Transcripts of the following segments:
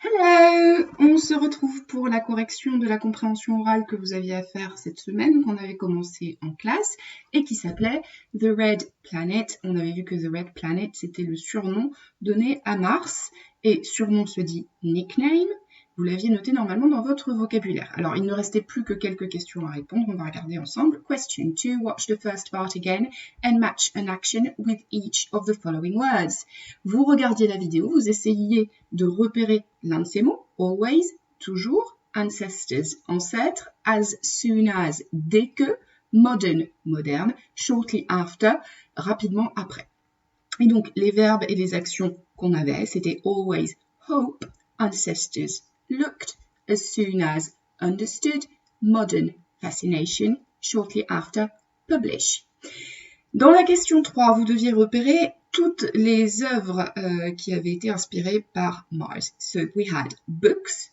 Hello! On se retrouve pour la correction de la compréhension orale que vous aviez à faire cette semaine, qu'on avait commencé en classe, et qui s'appelait The Red Planet. On avait vu que The Red Planet, c'était le surnom donné à Mars, et surnom se dit nickname. Vous l'aviez noté normalement dans votre vocabulaire. Alors, il ne restait plus que quelques questions à répondre. On va regarder ensemble. Question 2. Watch the first part again and match an action with each of the following words. Vous regardiez la vidéo, vous essayiez de repérer l'un de ces mots. Always, toujours. Ancestors, ancêtre. As soon as, dès que. Modern, moderne. Shortly after, rapidement après. Et donc, les verbes et les actions qu'on avait, c'était always, hope, ancestors, looked, as soon as, understood, modern, fascination, shortly after, publish. Dans la question 3, vous deviez repérer toutes les œuvres qui avaient été inspirées par Mars. So, we had books,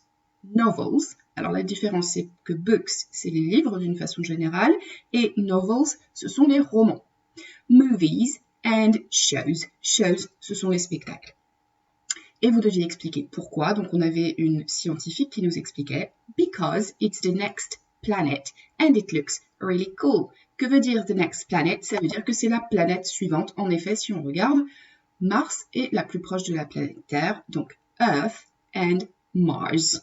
novels. Alors, la différence, c'est que books, c'est les livres d'une façon générale, et novels, ce sont les romans. Movies and shows. Shows, ce sont les spectacles. Et vous deviez expliquer pourquoi. Donc, on avait une scientifique qui nous expliquait « Because it's the next planet and it looks really cool ». Que veut dire « the next planet » ? Ça veut dire que c'est la planète suivante. En effet, si on regarde, Mars est la plus proche de la planète Terre, donc Earth and Mars.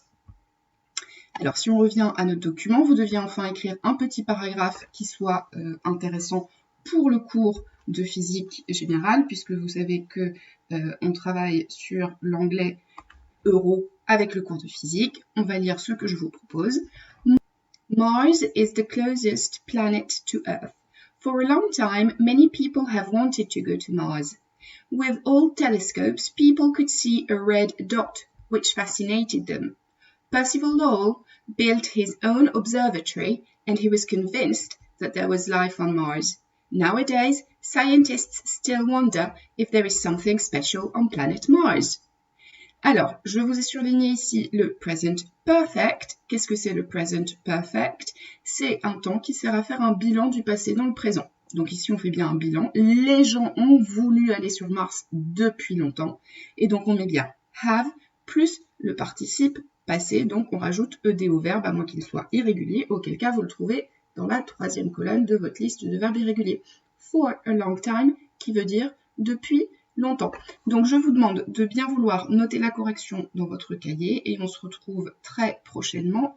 Alors, si on revient à notre document, vous deviez enfin écrire un petit paragraphe qui soit intéressant pour le cours de physique générale, puisque vous savez que on travaille sur l'anglais euro avec le cours de physique. On va lire ce que je vous propose. Mars is the closest planet to Earth. For a long time, many people have wanted to go to Mars. With old telescopes, people could see a red dot, which fascinated them. Percival Lowell built his own observatory, and he was convinced that there was life on Mars. Nowadays, scientists still wonder if there is something special on planet Mars. Alors, je vous ai surligné ici le present perfect. Qu'est-ce que c'est le present perfect ? C'est un temps qui sert à faire un bilan du passé dans le présent. Donc ici, on fait bien un bilan. Les gens ont voulu aller sur Mars depuis longtemps. Et donc, on met bien have plus le participe passé. Donc, on rajoute ed au verbe, à moins qu'il soit irrégulier, auquel cas, vous le trouvez dans la troisième colonne de votre liste de verbes irréguliers. For a long time, qui veut dire depuis longtemps. Donc, je vous demande de bien vouloir noter la correction dans votre cahier et on se retrouve très prochainement